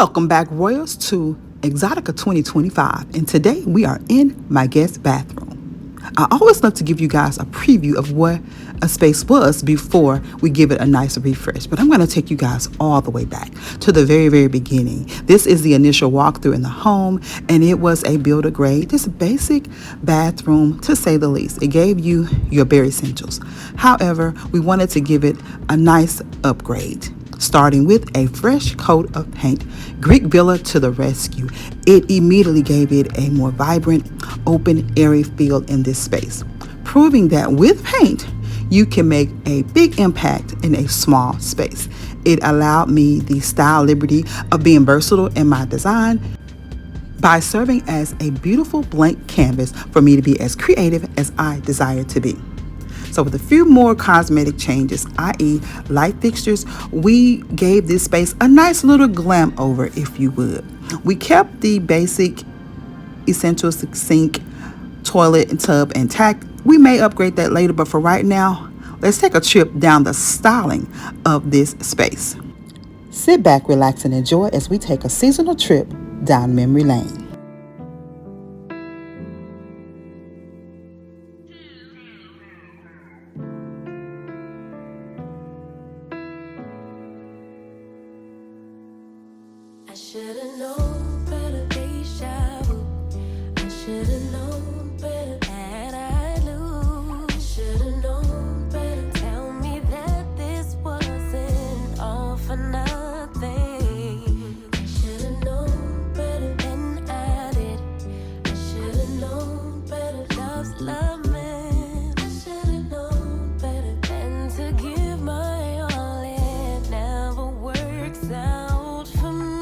Welcome back, Royals, to Exotica 2025, and today we are in my guest bathroom. I always love to give you guys a preview of what a space was before we give it a nice refresh, but I'm going to take you guys all the way back to the very beginning. This is the initial walkthrough in the home, and it was a builder grade, just basic bathroom to say the least. It gave you your bare essentials. However, we wanted to give it a nice upgrade, starting with a fresh coat of paint. Greek Villa to the rescue. It immediately gave it a more vibrant, open, airy feel in this space, proving that with paint, you can make a big impact in a small space. It allowed me the style liberty of being versatile in my design by serving as a beautiful blank canvas for me to be as creative as I desire to be. So with a few more cosmetic changes, i.e. light fixtures, we gave this space a nice little glam over, if you would. We kept the basic essentials, sink, toilet, and tub intact. We may upgrade that later, but for right now, let's take a trip down the styling of this space. Sit back, relax, and enjoy as we take a seasonal trip down memory lane. I should've known better, deja vu. I should've known better that I'd lose. I should've known better. Tell me that this wasn't all for nothing. I should've known better than I did. I should've known better. Love's love, man. I should've known better than to give my all. It never works out for me.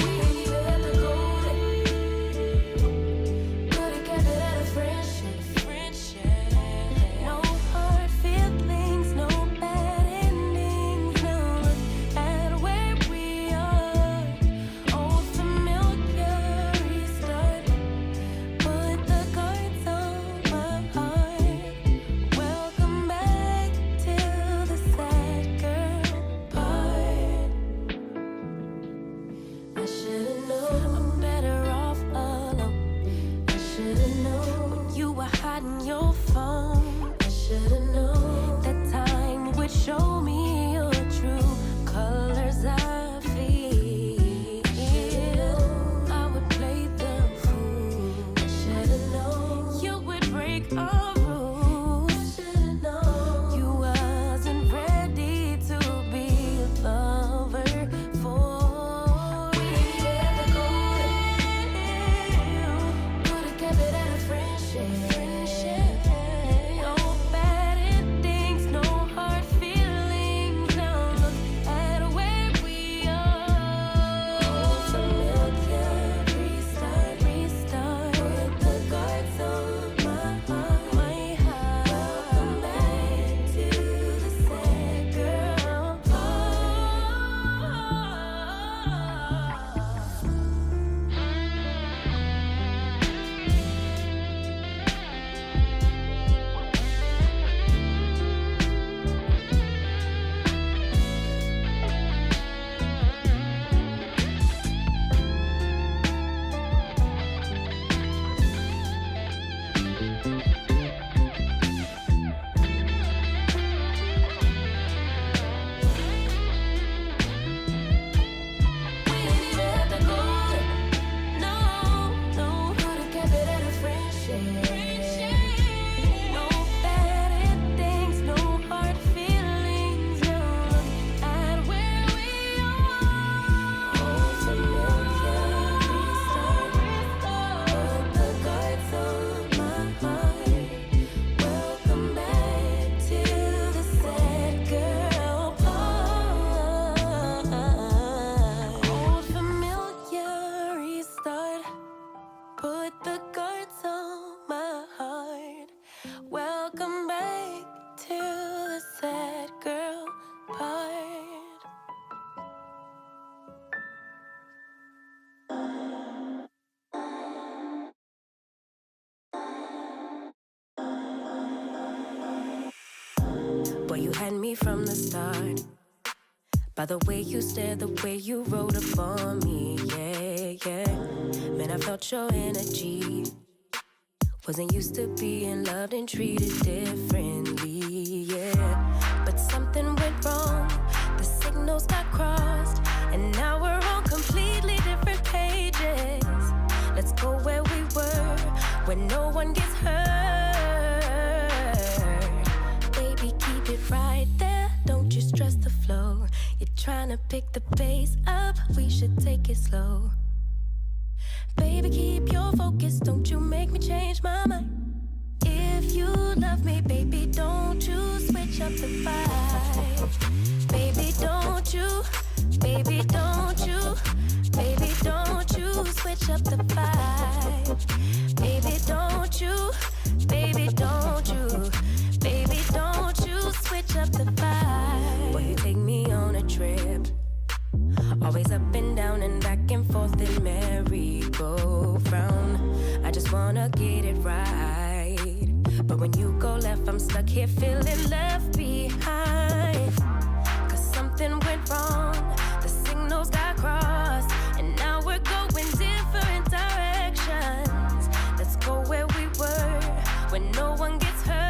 Show me your true colors. I feel I would play the fool. I should've known you would break our rules. I should've known you wasn't ready to be a lover for me. Could've kept it at a friendship. No bad endings, no hard feelings. Now look at where we are. Familiar, restart. Put the guards on my heart. Welcome back to the sad girl part. Boy, you had me from the start. By the way you stared, the way you wrote up on me, yeah. yeah. Man, I felt your energy. Wasn't used to being loved and treated differently, yeah. But something went wrong, the signals got crossed, and now we're on completely different pages. Let's go where we were, where no one gets hurt. Baby, keep it right there, don't you stress the flow. You're trying to pick the pace up, we should take it slow. Baby, keep your focus, don't you make me change my mind. If you love me, baby, don't you switch up the vibe. Baby, don't you, baby, don't you, baby, don't you switch up the vibe. Baby, don't you, baby, don't you, baby, don't you switch up the vibe. Boy, you take me on a trip, always up and down and back and forth in merry-go-round. I just wanna get it right, but when you go left, I'm stuck here feeling left behind. Cause something went wrong, the signals got crossed, and now we're going different directions. Let's go where we were, when no one gets hurt.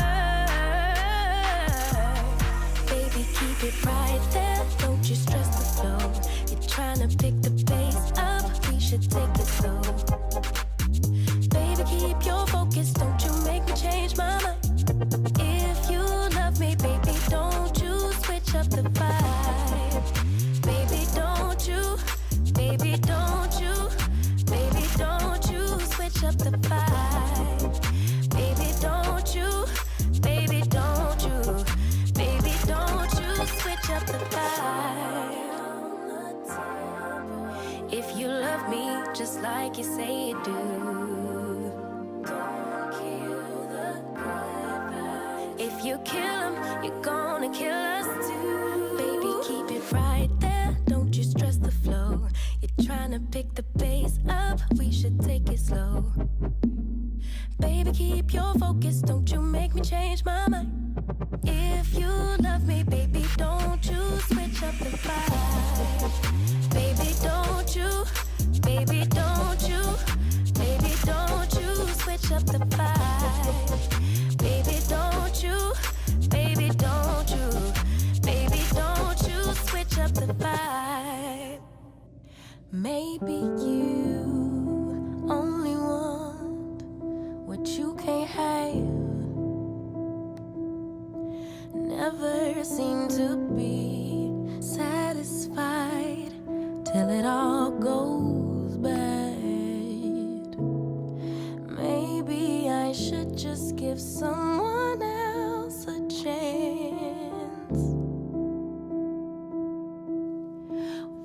Baby, keep it right there, don't you stress the flow. You're trying to pick the pace up, we should take it slow. Baby, keep your focus, don't you make me change my mind. If you love me, baby, don't you switch up the vibe. Baby, don't you, baby, don't you, baby, don't you switch up the vibe. Baby, don't you, baby, don't you, baby, don't you switch up the vibe. If you love me just like you say you do, don't kill the good vibes. If you kill him, you're gonna kill us too. Baby, keep it right there, don't you stress the flow. You're trying to pick the pace up, we should take it slow. Baby, keep your focus, don't you make me change my mind. If you love me, baby, don't you switch up the vibe. Baby, don't you, baby, don't you, baby, don't you switch up the vibe. Baby, don't you, baby, don't you, baby, don't you switch up the vibe. Maybe you only want what you can't have. Never seem to be satisfied till it all goes bad. Maybe I should just give someone else a chance.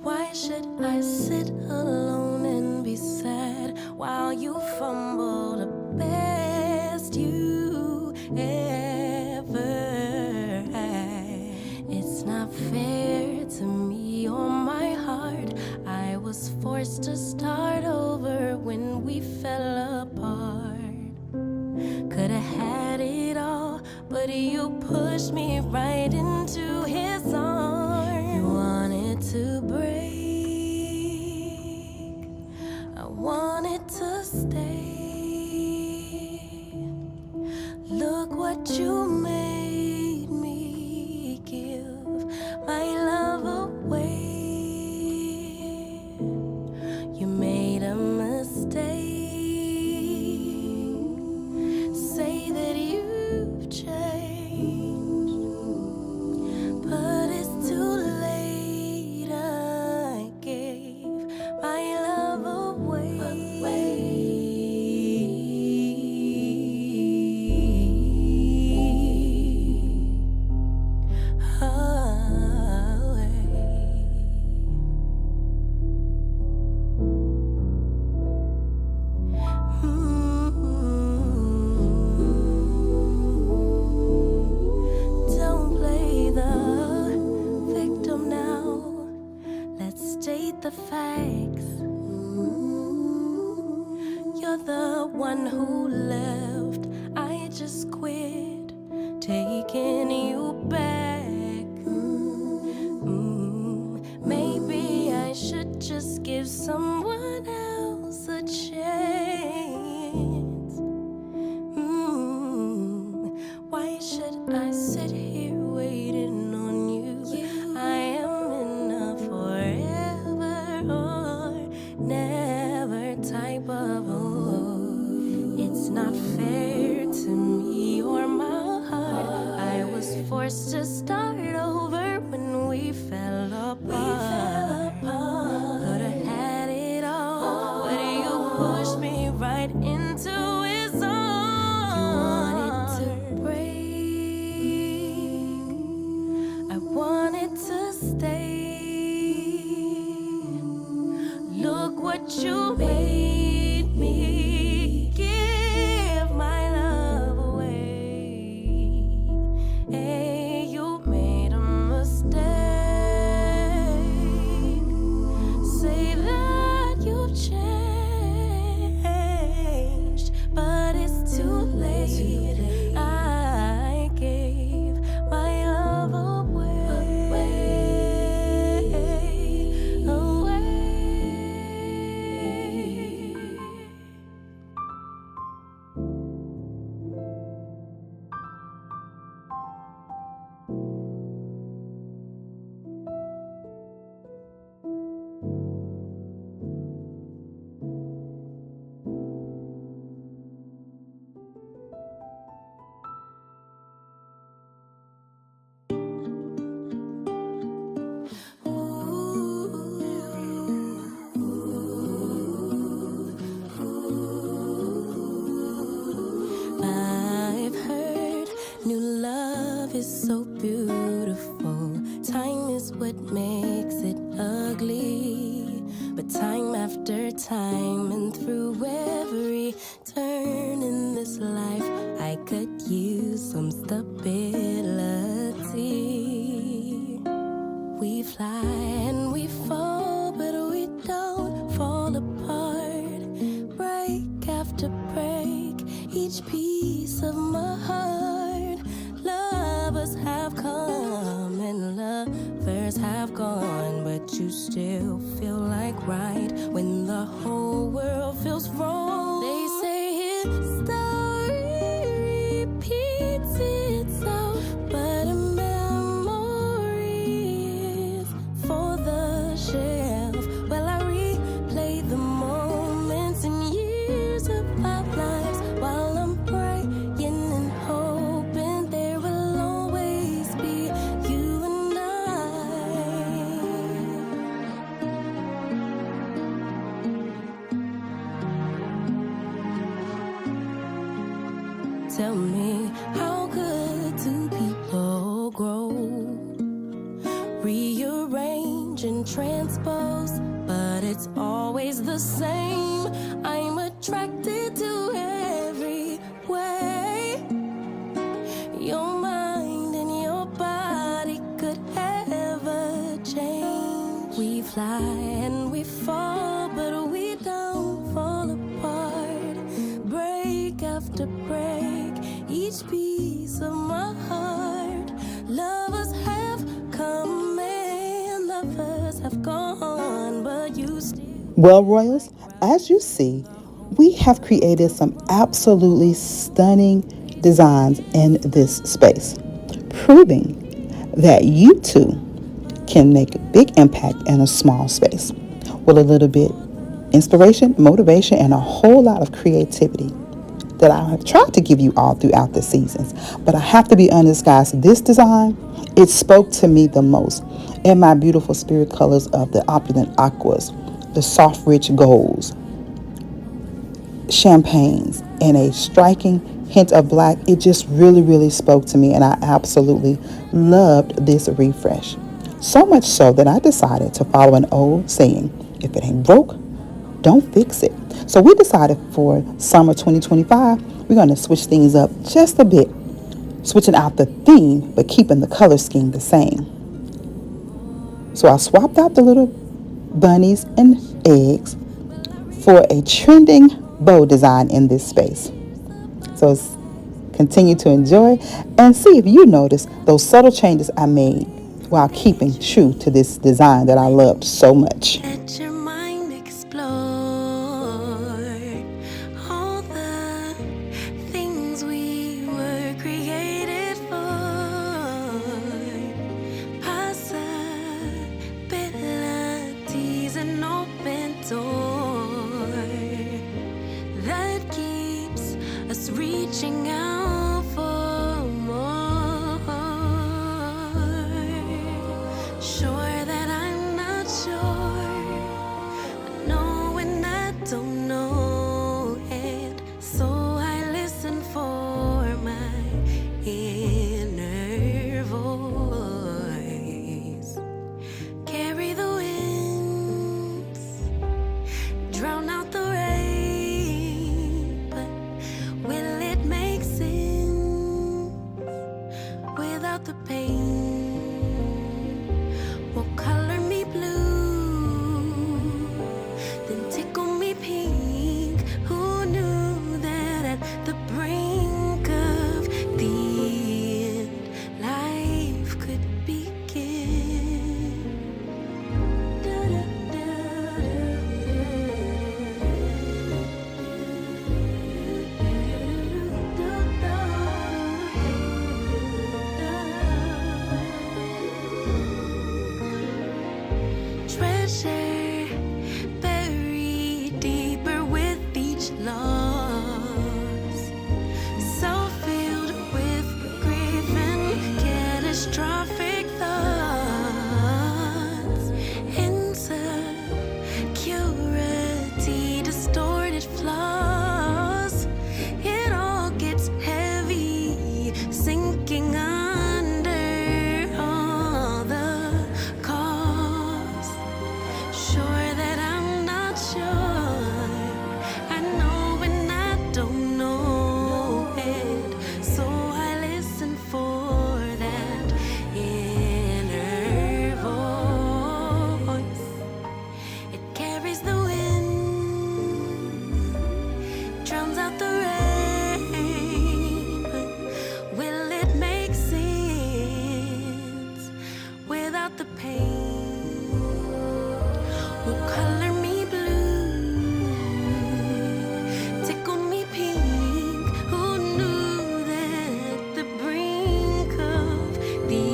Why should I sit alone and be sad while you fumble the best you ever had? It's not fair to me or my heart. I was forced to start over when we fell apart. Could've had it all, but you pushed me right into his arms. You wanted to break, I wanted to stay. Look what you made me give my love away. You made a mistake. Say that you've changed, but it's too late. I gave my love away. The facts. You're the one who left. I just quit taking you back. Maybe I should just give someone else apart. Could've had it all, but you pushed me right into his arms. You wanted to break, I wanted to stay. Look what you made me give my love away. Hey, you made a mistake. Say that you've changed, but it's too late. I gave my love away. I've heard new love is so beautiful. Time is what makes it ugly. But time after time and through every turn in this life, I could use some stability. We fly and we fall, but we don't fall apart. Break after break, each piece of my heart. Lovers have come and lovers have gone, but you still feel like right when the whole world feels wrong. They say history repeats itself, but a memory is for the shelf. Well, I replay the moments and years of our lives while I'm praying and hoping there will always be you and I. Tell me, how could two people grow? Rearrange and transpose, but it's always the same. I'm attracted to every way. Your mind and your body could ever change. We fly and we fall, but we don't fall apart. Break after break, each piece of my heart. Lovers have come and lovers have gone, but you still. Well, Royals, as you see, we have created some absolutely stunning designs in this space, proving that you too can make a big impact in a small space with a little bit inspiration, motivation, and a whole lot of creativity that I have tried to give you all throughout the seasons. But I have to be honest, guys, this design, it spoke to me the most in my beautiful spirit colors of the opulent aquas, the soft rich golds, champagnes, and a striking hint of black. It just really spoke to me, and I absolutely loved this refresh. So much so that I decided to follow an old saying, if it ain't broke, don't fix it. So we decided for summer 2025, we're going to switch things up just a bit, switching out the theme, but keeping the color scheme the same. So I swapped out the little bunnies and eggs for a trending bow design in this space. So continue to enjoy and see if you notice those subtle changes I made while keeping true to this design that I loved so much. Let your mind explore all the things we were created for. Possibilities, an open door that keeps us reaching out for more. Sure that I out the pain. Will color me blue, tickle me pink. Who knew that the brink of the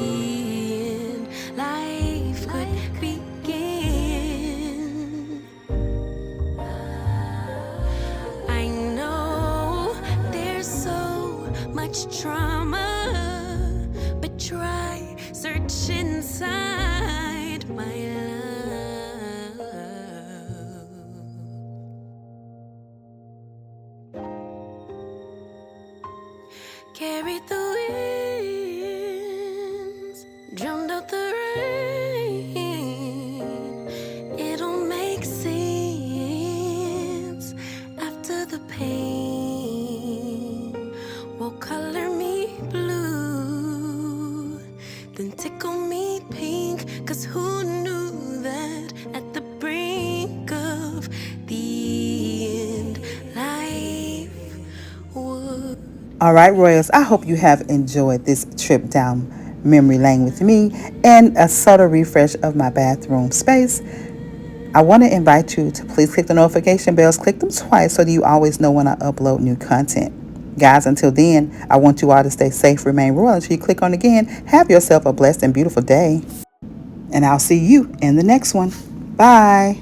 end life could begin? I know there's so much trauma, but try search inside my love. Carried the winds, drowned out the rain. It'll make sense after the pain. Will color me blue, then tickle me pink. 'Cause who knew that at the brink of the end, life would. All right, Royals, I hope you have enjoyed this trip down memory lane with me and a subtle refresh of my bathroom space. I want to invite you to please click the notification bells. Click them twice so that you always know when I upload new content. Guys, until then, I want you all to stay safe, remain royal until you click on again. Have yourself a blessed and beautiful day. And I'll see you in the next one. Bye.